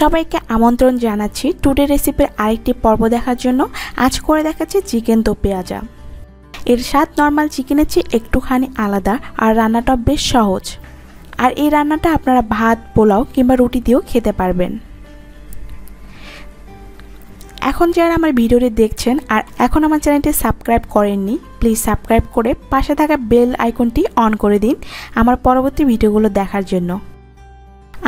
সবাইকে আমন্ত্রণ জানাচ্ছি টুডে রেসিপির আরেকটি পর্ব দেখার জন্য। আজ করে দেখাচ্ছি চিকেন দোপিয়াজা। এর স্বাদ নর্মাল চিকেনের চেয়ে একটুখানি আলাদা আর রান্নাটা বেশ সহজ। আর এই রান্নাটা আপনারা ভাত, পোলাও কিংবা রুটি দিয়েও খেতে পারবেন। এখন যারা আমার ভিডিওটি দেখছেন আর এখন আমার চ্যানেলটি সাবস্ক্রাইব করেননি, প্লিজ সাবস্ক্রাইব করে পাশে থাকা বেল আইকনটি অন করে দিন আমার পরবর্তী ভিডিওগুলো দেখার জন্য।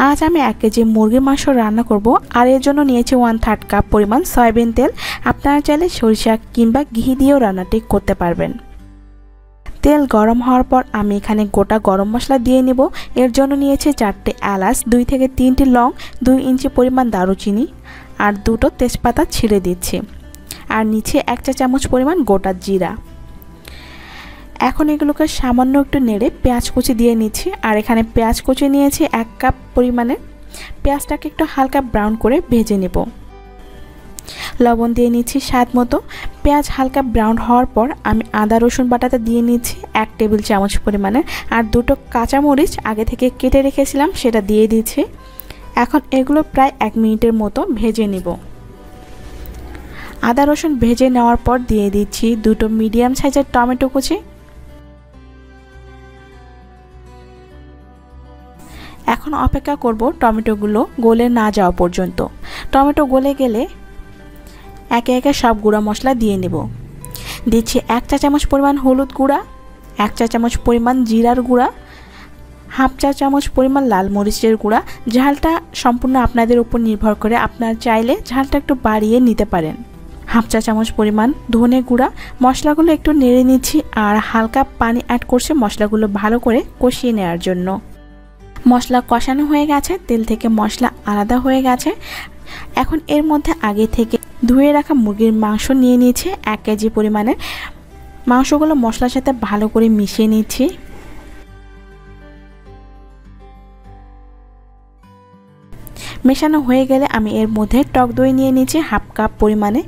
আজ আমি 1 কেজি মুরগির মাংস রান্না করব আর এর জন্য নিয়েছি 1/3 কাপ পরিমাণ সয়াবিন তেল। আপনারা চাইলে সরিষা কিংবা ঘি দিয়েও রান্নাটি করতে পারবেন। তেল গরম হওয়ার পর আমি এখানে গোটা গরম মশলা দিয়ে নেব। এর জন্য নিয়েছি 4টে এলাচ, 2 থেকে 3টি লং, 2 ইঞ্চি পরিমাণ দারুচিনি আর 2টো তেজপাতা ছিঁড়ে দিচ্ছি। আর নিচে 1 চা চামচ পরিমাণ গোটা জিরা। এখন এগুলোকে সামান্য একটু নেড়ে পেঁয়াজ কুচি দিয়ে নিচ্ছি। আর এখানে পেঁয়াজ কুচি নিয়েছি 1 কাপ পরিমাণে। পেঁয়াজটাকে একটু হালকা ব্রাউন করে ভেজে নেব। লবণ দিয়ে নিচ্ছি স্বাদ মতো। পেঁয়াজ হালকা ব্রাউন হওয়ার পর আমি আদা রসুন বাটাটা দিয়ে নিচ্ছি 1 টেবিল চামচ পরিমাণে। আর 2টো কাঁচামরিচ আগে থেকে কেটে রেখেছিলাম সেটা দিয়ে দিচ্ছি। এখন এগুলো প্রায় 1 মিনিটের মতো ভেজে নেব। আদা রসুন ভেজে নেওয়ার পর দিয়ে দিচ্ছি 2টো মিডিয়াম সাইজের টমেটো কুচি। এখন অপেক্ষা করব টমেটোগুলো গলে না যাওয়া পর্যন্ত। টমেটো গলে গেলে একে একে সব গুঁড়া মশলা দিয়ে নেব। দিচ্ছি 1 চা চামচ পরিমাণ হলুদ গুঁড়া, 1 চা চামচ পরিমাণ জিরার গুঁড়া, হাফ চা চামচ পরিমাণ লাল মরিচের গুঁড়া। ঝালটা সম্পূর্ণ আপনাদের উপর নির্ভর করে, আপনারা চাইলে ঝালটা একটু বাড়িয়ে নিতে পারেন। হাফ চা চামচ পরিমাণ ধনে গুঁড়া। মশলাগুলো একটু নেড়ে নিচ্ছি আর হালকা পানি অ্যাড করছি মশলাগুলো ভালো করে কষিয়ে নেওয়ার জন্য। মশলা কষানো হয়ে গেছে, তেল থেকে মশলা আলাদা হয়ে গেছে। এখন এর মধ্যে আগে থেকে ধুয়ে রাখা মুরগির মাংস নিয়ে নিয়েছি 1 কেজি পরিমাণে। মাংসগুলো মশলার সাথে ভালো করে মিশিয়ে নিচ্ছি। মেশানো হয়ে গেলে আমি এর মধ্যে টক দই নিয়ে নিয়েছি 1/2 কাপ পরিমাণে।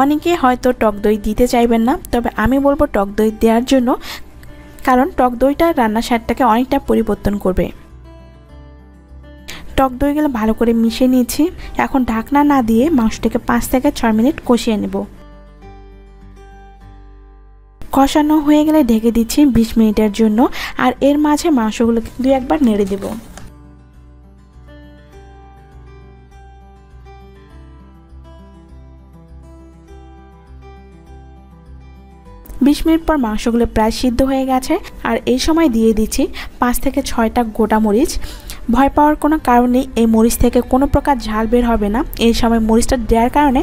অনেকে হয়তো টক দই দিতে চাইবেন না, তবে আমি বলবো টক দই দেওয়ার জন্য, কারণ টক দইটা রান্নার স্বাদটাকে অনেকটা পরিবর্তন করবে। টক দইগুলো ভালো করে মিশিয়ে নিয়েছি। এখন ঢাকনা না দিয়ে মাংসটাকে 5 থেকে 6 মিনিট কষিয়ে নেব। কষানো হয়ে গেলে ঢেকে দিচ্ছি 20 মিনিটের জন্য। আর এর মাঝে মাংসগুলোকে 2-1 বার নেড়ে দেব। বিশ মিনিট পর মাংসগুলো প্রায় সিদ্ধ হয়ে গেছে। আর এই সময় দিয়ে দিচ্ছি 5 থেকে 6টা গোটা মরিচ। ভয় পাওয়ার কোনো কারণ নেই, এই মরিচ থেকে কোনো প্রকার ঝাল বের হবে না। এই সময় মরিচটা দেওয়ার কারণে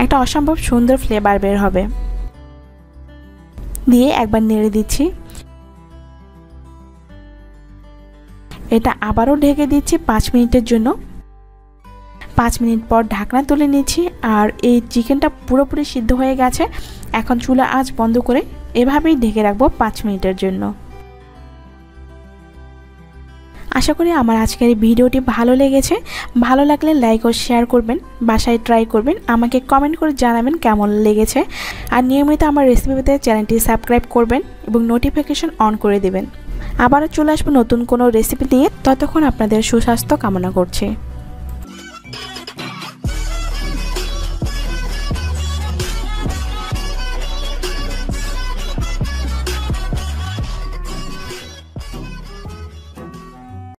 একটা অসম্ভব সুন্দর ফ্লেভার বের হবে। দিয়ে একবার নেড়ে দিচ্ছি। এটা আবারও ঢেকে দিচ্ছি 5 মিনিটের জন্য। 5 মিনিট পর ঢাকনা তুলে নিচ্ছি। আর এই চিকেনটা পুরোপুরি সিদ্ধ হয়ে গেছে। এখন চুলা আঁচ বন্ধ করে এভাবেই ঢেকে রাখবো 5 মিনিটের জন্য। আশা করি আমার আজকের এই ভিডিওটি ভালো লেগেছে। ভালো লাগলে লাইক ও শেয়ার করবেন, বাসায় ট্রাই করবেন, আমাকে কমেন্ট করে জানাবেন কেমন লেগেছে। আর নিয়মিত আমার রেসিপি পেতে চ্যানেলটি সাবস্ক্রাইব করবেন এবং নোটিফিকেশন অন করে দেবেন। আবারও চলে আসবো নতুন কোনো রেসিপি নিয়ে। ততক্ষণ আপনাদের সুস্বাস্থ্য কামনা করছি।